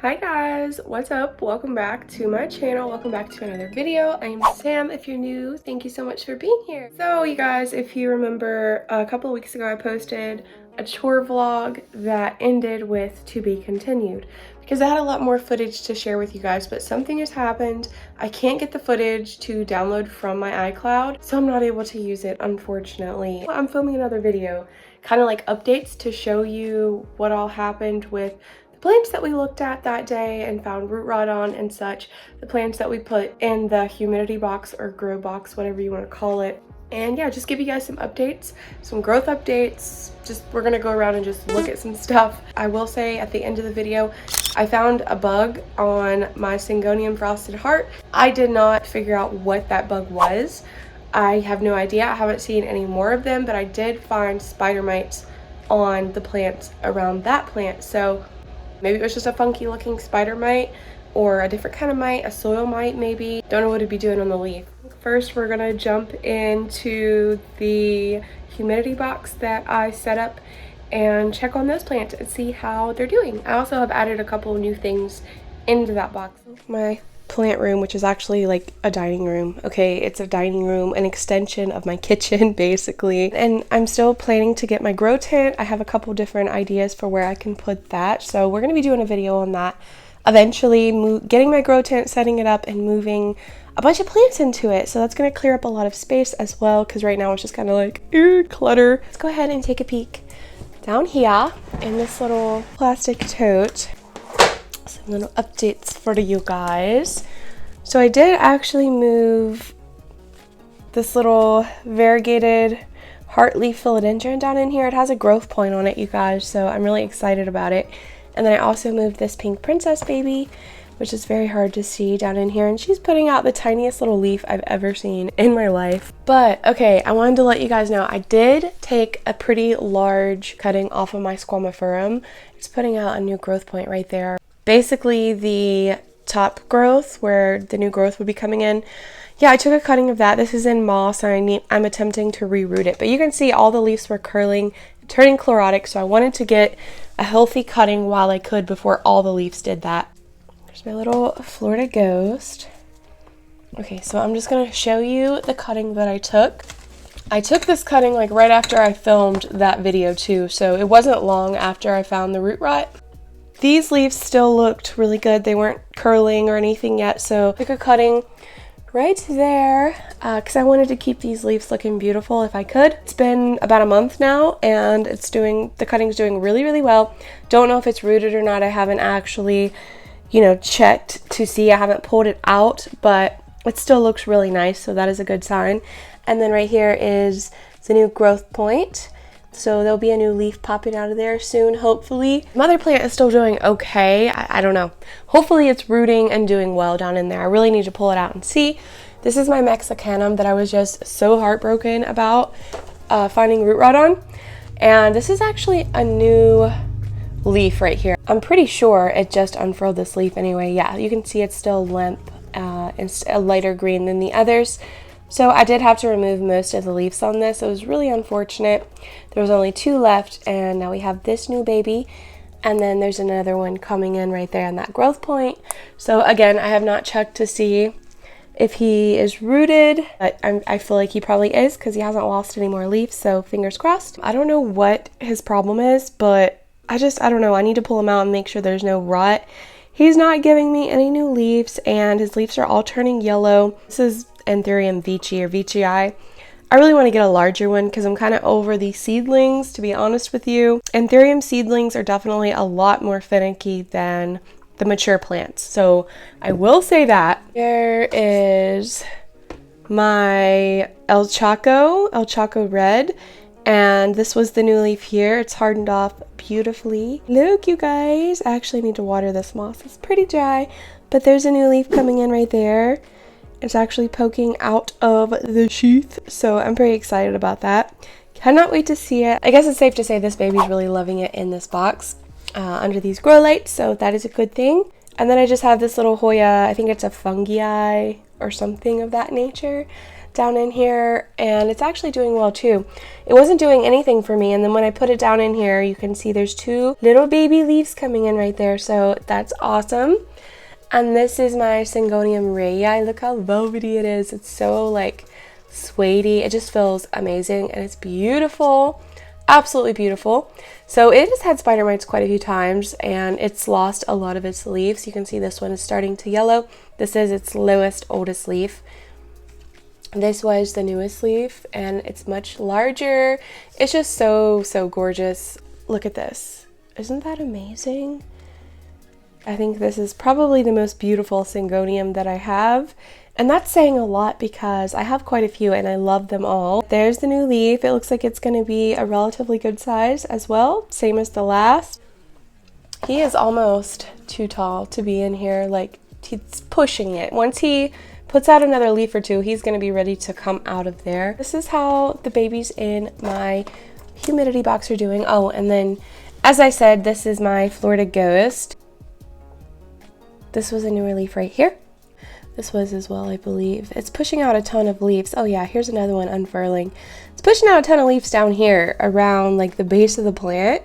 Hi guys, what's up? Welcome back to my channel. Welcome back to another video. I'm Sam. If you're new, thank you so much for being here. So you guys, if you remember, a couple of weeks ago I posted a chore vlog that ended with to be continued because I had a lot more footage to share with you guys, but something has happened. I can't get the footage to download from my iCloud, so I'm not able to use it, unfortunately. I'm filming another video, kind of like updates to show you what all happened with the plants that we looked at that day and found root rot on and such, the plants that we put in the humidity box or grow box, whatever you want to call it. And yeah, just give you guys some updates, some growth updates. We're gonna go around and just look at some stuff. I will say at the end of the video, I found a bug on my Syngonium frosted heart. I did not figure out what that bug was. I have no idea. I haven't seen any more of them, but I did find spider mites on the plants around that plant. So maybe it was just a funky looking spider mite or a different kind of mite, a soil mite maybe. Don't know what it'd be doing on the leaf. First, we're gonna jump into the humidity box that I set up and check on those plants and see how they're doing. I also have added a couple of new things into that box. My plant room, which is actually like a dining room. Okay, it's a dining room, an extension of my kitchen basically. And I'm still planning to get my grow tent. I have a couple different ideas for where I can put that. So we're going to be doing a video on that eventually, getting my grow tent, setting it up and moving a bunch of plants into it. So that's going to clear up a lot of space as well, because right now it's just kind of like clutter. Let's go ahead and take a peek down here in this little plastic tote. Some little updates for you guys. So I did actually move this little variegated heartleaf philodendron down in here. It has a growth point on it, you guys, so I'm really excited about it. And then I also moved this pink princess baby, which is very hard to see, down in here, and she's putting out the tiniest little leaf I've ever seen in my life. But okay, I wanted to let you guys know I did take a pretty large cutting off of my squamiferum. It's putting out a new growth point right there. Basically the top growth where the new growth would be coming in. Yeah, I took a cutting of that. This is in moss and I'm attempting to reroot it, but you can see all the leaves were curling, turning chlorotic, so I wanted to get a healthy cutting while I could before all the leaves did that. There's my little Florida ghost. Okay, so I'm just gonna show you the cutting that I took. I took this cutting like right after I filmed that video too, so it wasn't long after I found the root rot. These leaves still looked really good. They weren't curling or anything yet, so I took a cutting right there because I wanted to keep these leaves looking beautiful if I could. It's been about a month now and the cutting's doing really, really well. Don't know if it's rooted or not. I haven't actually, checked to see. I haven't pulled it out, but it still looks really nice, so that is a good sign. And then right here is the new growth point. So there'll be a new leaf popping out of there soon, hopefully. Mother plant is still doing okay. I don't know. Hopefully it's rooting and doing well down in there. I really need to pull it out and see. This is my Mexicanum that I was just so heartbroken about finding root rot on. And this is actually a new leaf right here. I'm pretty sure it just unfurled this leaf anyway. Yeah, you can see it's still limp and a lighter green than the others. So I did have to remove most of the leaves on this. It was really unfortunate. There was only 2 left, and now we have this new baby, and then there's another one coming in right there on that growth point. So again, I have not checked to see if he is rooted, but I feel like he probably is because he hasn't lost any more leaves, so fingers crossed. I don't know what his problem is, but I don't know. I need to pull him out and make sure there's no rot. He's not giving me any new leaves, and his leaves are all turning yellow. This is Ethereum Vici or Vici. I really want to get a larger one because I'm kind of over these seedlings, to be honest with you. Ethereum seedlings are definitely a lot more finicky than the mature plants, so I will say that. There is my El Chaco Red, and this was the new leaf here. It's hardened off beautifully. Look, you guys, I actually need to water this moss. It's pretty dry, but there's a new leaf coming in right there. It's actually poking out of the sheath, so I'm pretty excited about that. Cannot wait to see it. I guess it's safe to say this baby's really loving it in this box under these Growlights, so that is a good thing. And then I just have this little Hoya, I think it's a fungi or something of that nature, down in here, and it's actually doing well too. It wasn't doing anything for me, and then when I put it down in here, you can see there's 2 little baby leaves coming in right there, so that's awesome. And this is my Syngonium Ray Eye. Look how velvety it is. It's so like suede-y. It just feels amazing, and it's beautiful. Absolutely beautiful. So it has had spider mites quite a few times, and it's lost a lot of its leaves. You can see this one is starting to yellow. This is its lowest, oldest leaf. This was the newest leaf, and it's much larger. It's just so gorgeous. Look at this. Isn't that amazing? I think this is probably the most beautiful Syngonium that I have. And that's saying a lot because I have quite a few and I love them all. There's the new leaf. It looks like it's going to be a relatively good size as well. Same as the last. He is almost too tall to be in here. Like, he's pushing it. Once he puts out another leaf or 2, he's going to be ready to come out of there. This is how the babies in my humidity box are doing. Oh, and then, as I said, this is my Florida Ghost. This was a newer leaf right here. This was as well, I believe. It's pushing out a ton of leaves. Oh yeah, here's another one unfurling. It's pushing out a ton of leaves down here around like the base of the plant.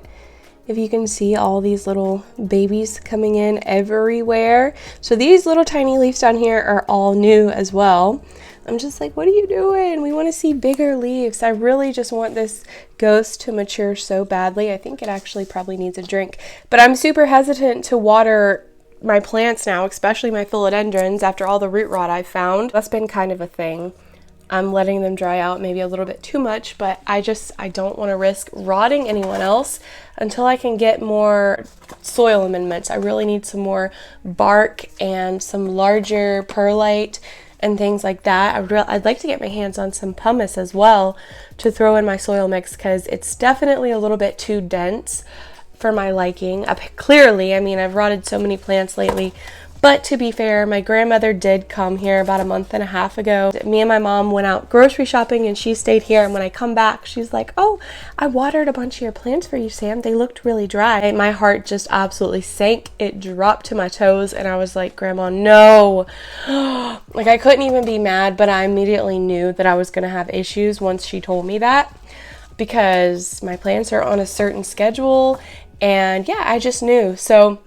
If you can see all these little babies coming in everywhere. So these little tiny leaves down here are all new as well. I'm just like, what are you doing? We want to see bigger leaves. I really just want this ghost to mature so badly. I think it actually probably needs a drink. But I'm super hesitant to water my plants now, especially my philodendrons, after all the root rot I've found. That's been kind of a thing. I'm letting them dry out maybe a little bit too much, but I don't want to risk rotting anyone else until I can get more soil amendments. I really need some more bark and some larger perlite and things like that. I'd like to get my hands on some pumice as well to throw in my soil mix because it's definitely a little bit too dense for my liking. Clearly, I mean, I've rotted so many plants lately. But to be fair, my grandmother did come here about a month and a half ago. Me and my mom went out grocery shopping and she stayed here. And when I come back, she's like, oh, I watered a bunch of your plants for you, Sam. They looked really dry. And my heart just absolutely sank. It dropped to my toes and I was like, Grandma, no. Like, I couldn't even be mad, but I immediately knew that I was going to have issues once she told me that because my plants are on a certain schedule. And yeah, I just knew. So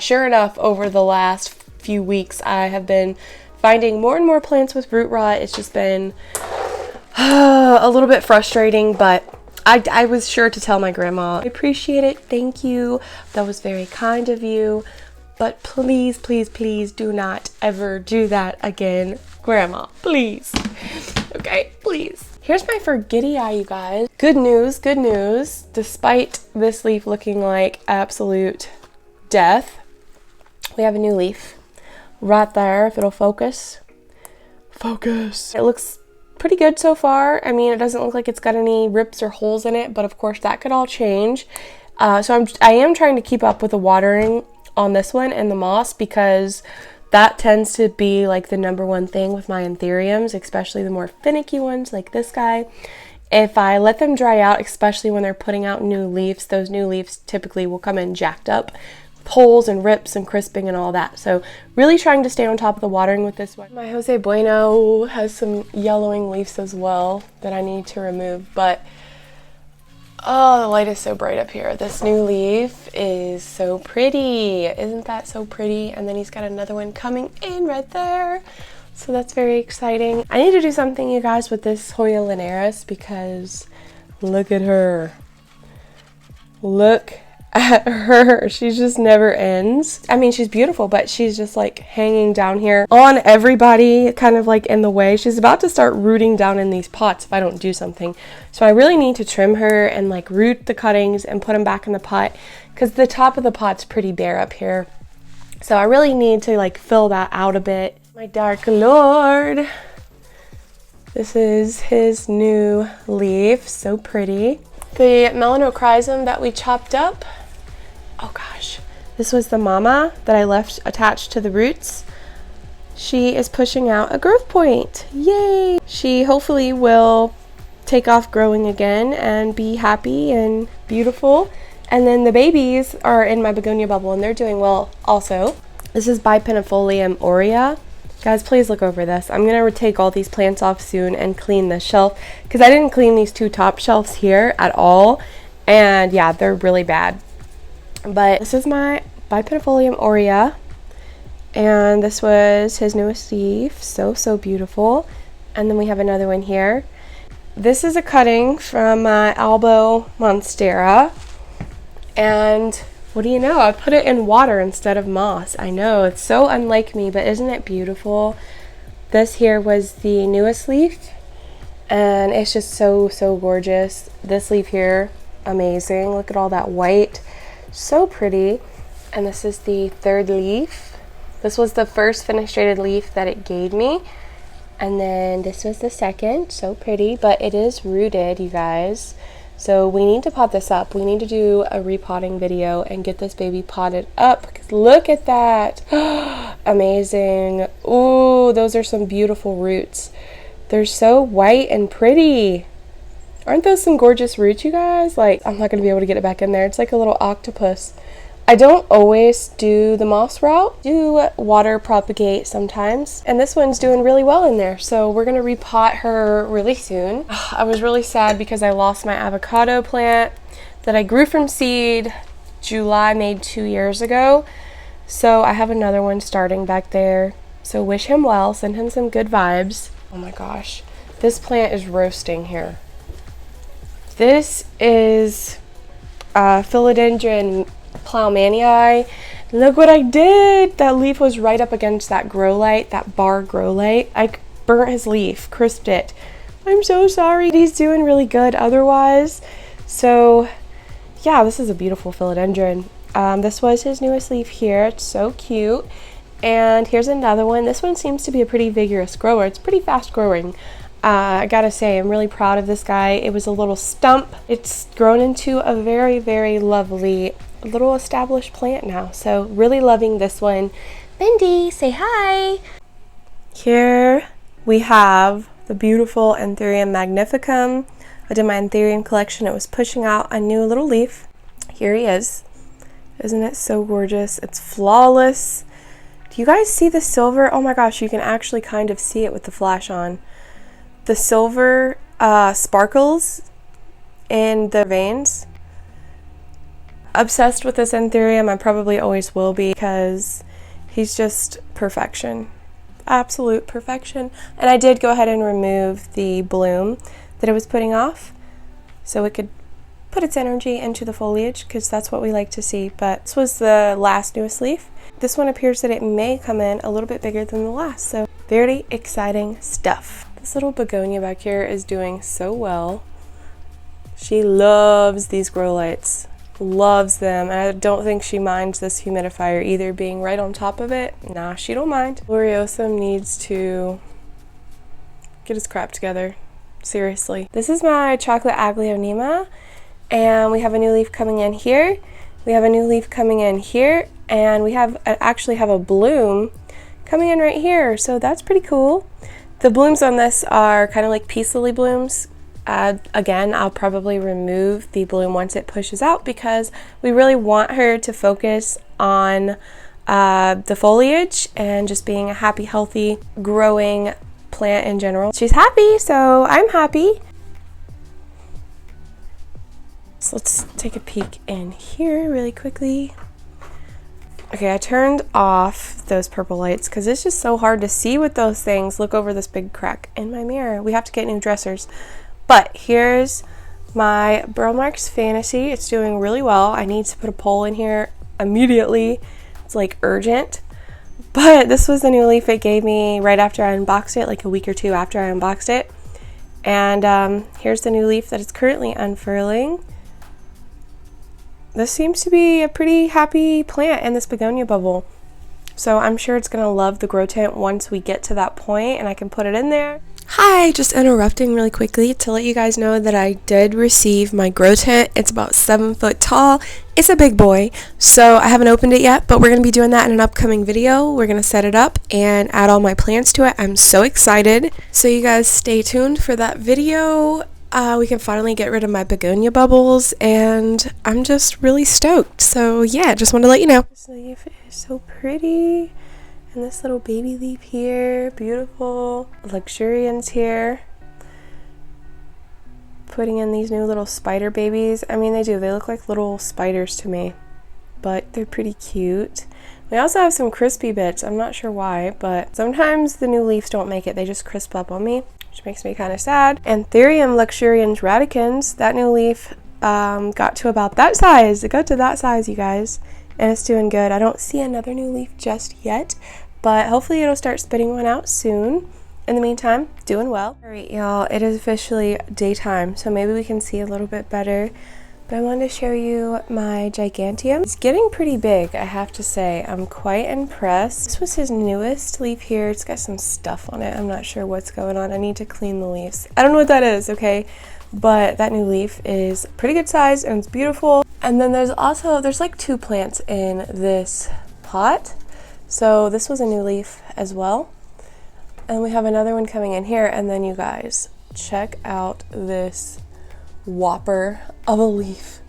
sure enough, over the last few weeks, I have been finding more and more plants with root rot. It's just been a little bit frustrating, but I was sure to tell my grandma. I appreciate it. Thank you. That was very kind of you. But please, please, please do not ever do that again, Grandma. Please. Okay, please. Here's my forgetty eye, you guys. Good news, good news. Despite this leaf looking like absolute death, we have a new leaf right there. If it'll focus. Focus. It looks pretty good so far. I mean, it doesn't look like it's got any rips or holes in it, but of course that could all change. So I am trying to keep up with the watering on this one and the moss because that tends to be like the #1 thing with my anthuriums, especially the more finicky ones like this guy. If I let them dry out, especially when they're putting out new leaves, those new leaves typically will come in jacked up, holes and rips and crisping and all that. So really trying to stay on top of the watering with this one. My Jose Bueno has some yellowing leaves as well that I need to remove, but oh, the light is so bright up here. This new leaf is so pretty. Isn't that so pretty? And then he's got another one coming in right there. So that's very exciting. I need to do something, you guys, with this Hoya linearis because look at her. Look at her. She just never ends. I mean, she's beautiful, but she's just like hanging down here on everybody, kind of like in the way. She's about to start rooting down in these pots if I don't do something. So I really need to trim her and like root the cuttings and put them back in the pot because the top of the pot's pretty bare up here. So I really need to like fill that out a bit. My Dark Lord. This is his new leaf. So pretty. The melanochrysum that we chopped up. Oh gosh. This was the mama that I left attached to the roots. She is pushing out a growth point. Yay! She hopefully will take off growing again and be happy and beautiful. And then the babies are in my Begonia bubble and they're doing well also. This is Bipennifolium aurea. Guys, please look over this. I'm going to take all these plants off soon and clean this shelf because I didn't clean these two top shelves here at all. And yeah, they're really bad. But this is my Bipedifolium aurea. And this was his newest leaf. So, so beautiful. And then we have another one here. This is a cutting from my Albo Monstera. And what do you know? I put it in water instead of moss. I know, it's so unlike me, but isn't it beautiful? This here was the newest leaf. And it's just so, so gorgeous. This leaf here, amazing. Look at all that white. So pretty. And this is the third leaf. This was the first fenestrated leaf that it gave me. And then this was the second. So pretty, but it is rooted, you guys. So we need to pot this up. We need to do a repotting video and get this baby potted up. Because look at that. Amazing. Ooh, those are some beautiful roots. They're so white and pretty. Aren't those some gorgeous roots, you guys? Like, I'm not going to be able to get it back in there. It's like a little octopus. I don't always do the moss route. I do water propagate sometimes. And this one's doing really well in there. So we're going to repot her really soon. I was really sad because I lost my avocado plant that I grew from seed July, made 2 years ago. So I have another one starting back there. So wish him well. Send him some good vibes. Oh my gosh. This plant is roasting here. This is Philodendron Thematophylum. Look what I did! That leaf was right up against that Growlight, that bar Growlight. I burnt his leaf, crisped it. I'm so sorry. He's doing really good otherwise. So yeah, this is a beautiful philodendron. This was his newest leaf here. It's so cute. And here's another one. This one seems to be a pretty vigorous grower. It's pretty fast growing. I gotta say, I'm really proud of this guy. It was a little stump. It's grown into a very, very lovely little established plant now. So really loving this one. Mindy, say hi. Here we have the beautiful Ethereum Magnificum. I did my Ethereum collection. It was pushing out a new little leaf. Here he is. Isn't it so gorgeous? It's flawless. Do you guys see the silver? Oh my gosh, you can actually kind of see it with the flash on. The silver sparkles in the veins. Obsessed with this Ethereum. I probably always will be because he's just perfection. Absolute perfection. And I did go ahead and remove the bloom that it was putting off so it could put its energy into the foliage because that's what we like to see. But this was the last newest leaf. This one appears that it may come in a little bit bigger than the last. So very exciting stuff. This little begonia back here is doing so well. She loves these Growlights. Loves them. I don't think she minds this humidifier either being right on top of it. Nah, she don't mind. Gloriosum needs to get his crap together. Seriously. This is my chocolate Aglionema, and we have a new leaf coming in here. We have a new leaf coming in here, and we have actually have a bloom coming in right here. So that's pretty cool. The blooms on this are kind of like peace lily blooms. Again, I'll probably remove the bloom once it pushes out because we really want her to focus on the foliage and just being a happy, healthy, growing plant in general. She's happy, so I'm happy. So let's take a peek in here really quickly. Okay, I turned off those purple lights because it's just so hard to see with those things. Look over this big crack in my mirror. We have to get new dressers. But here's my Burl Marks Fantasy. It's doing really well. I need to put a poll in here immediately. It's like urgent. But this was the new leaf it gave me right after I unboxed it, like a week or two after I unboxed it. And here's the new leaf that is currently unfurling. This seems to be a pretty happy plant in this begonia bubble. So I'm sure it's going to love the grow tent once we get to that point and I can put it in there. Hi, just interrupting really quickly to let you guys know that I did receive my grow tent. It's about 7 foot tall. It's a big boy, so I haven't opened it yet, but we're going to be doing that in an upcoming video. We're going to set it up and add all my plants to it. I'm so excited. So you guys stay tuned for that video. We can finally get rid of my begonia bubbles, and I'm just really stoked. So yeah, just wanted to let you know. This leaf is so pretty. And this little baby leaf here, beautiful. Luxuriance here. Putting in these new little spider babies. I mean, they look like little spiders to me, but they're pretty cute. We also have some crispy bits. I'm not sure why, but sometimes the new leaves don't make it. They just crisp up on me, which makes me kind of sad. Ethereum luxurians radicans, that new leaf got to about that size. It got to that size, you guys, and it's doing good. I don't see another new leaf just yet, but hopefully it'll start spitting one out soon. In the meantime, doing well. All right, y'all, it is officially daytime, so maybe we can see a little bit better. But I wanted to show you my Gigantium. It's getting pretty big, I have to say. I'm quite impressed. This was his newest leaf here. It's got some stuff on it. I'm not sure what's going on. I need to clean the leaves. I don't know what that is, okay? But that new leaf is pretty good size and it's beautiful. And then there's like 2 plants in this pot. So this was a new leaf as well. And we have another one coming in here, and then you guys, check out this whopper of a leaf.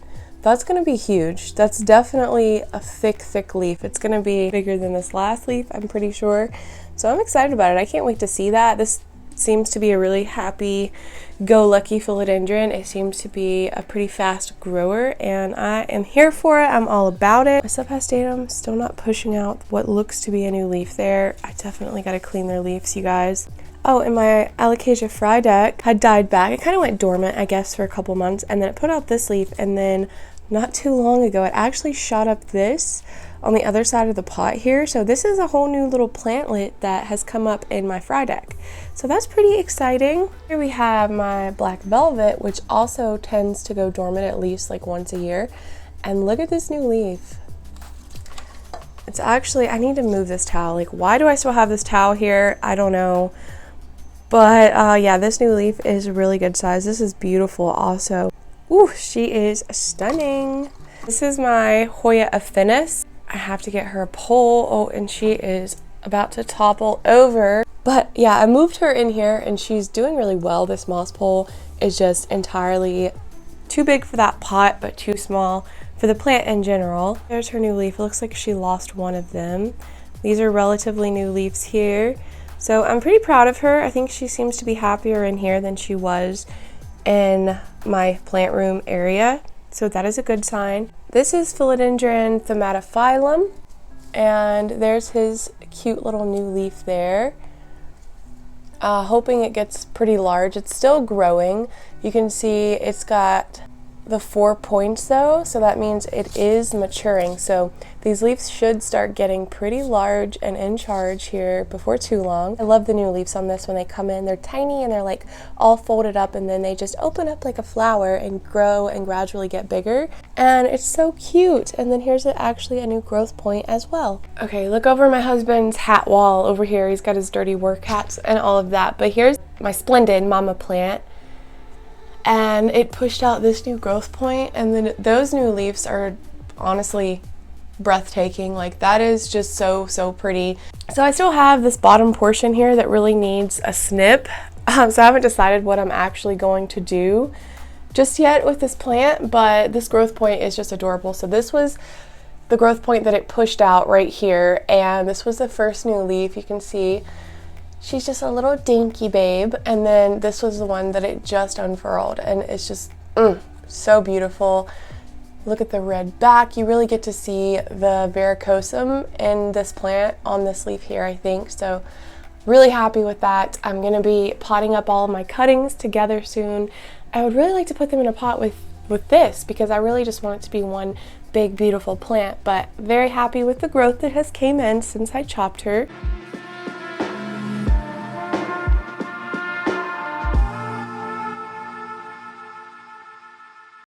That's gonna be huge. That's definitely a thick leaf. It's gonna be bigger than this last leaf, I'm pretty sure. So I'm excited about it. I can't wait to see that. This seems to be a really happy-go-lucky philodendron. It seems to be a pretty fast grower, and I am here for it. I'm all about it. My subhastatum still not pushing out what looks to be a new leaf there. I definitely got to clean their leaves, you guys. Oh, and my Alocasia frydek had died back. It kind of went dormant, I guess, for a couple months, and then it put out this leaf, and then not too long ago, it actually shot up this on the other side of the pot here. So this is a whole new little plantlet that has come up in my frydek. So that's pretty exciting. Here we have my black velvet, which also tends to go dormant at least like once a year. And look at this new leaf. It's actually, I need to move this towel. Like, why do I still have this towel here? I don't know. But yeah, this new leaf is really good size. This is beautiful also. Ooh, she is stunning. This is my Hoya of Finis. I have to get her a pole. Oh, and she is about to topple over. But yeah, I moved her in here and she's doing really well. This moss pole is just entirely too big for that pot, but too small for the plant in general. There's her new leaf. It looks like she lost one of them. These are relatively new leaves here. So I'm pretty proud of her. I think she seems to be happier in here than she was in my plant room area. So that is a good sign. This is Philodendron Thematophylum, and there's his cute little new leaf there. Hoping it gets pretty large. It's still growing. You can see it's got the 4 points though, so that means it is maturing. So these leaves should start getting pretty large and in charge here before too long. I love the new leaves on this when they come in. They're tiny and they're like all folded up, and then they just open up like a flower and grow and gradually get bigger. And it's so cute. And then here's actually a new growth point as well. Okay, look over my husband's hat wall over here. He's got his dirty work hats and all of that. But here's my splendid mama plant. And it pushed out this new growth point, and then those new leaves are honestly breathtaking. Like, that is just so pretty. So I still have this bottom portion here that really needs a snip. So I haven't decided what I'm actually going to do just yet with this plant, but this growth point is just adorable. So this was the growth point that it pushed out right here, and this was the first new leaf. You can see she's just a little dinky babe, and then this was the one that it just unfurled, and it's just so beautiful. Look at the red back. You really get to see the varicosum in this plant on this leaf here, I think. So really happy with that. I'm gonna be potting up all of my cuttings together soon. I would really like to put them in a pot with this, because I really just want it to be one big beautiful plant, but very happy with the growth that has came in since I chopped her.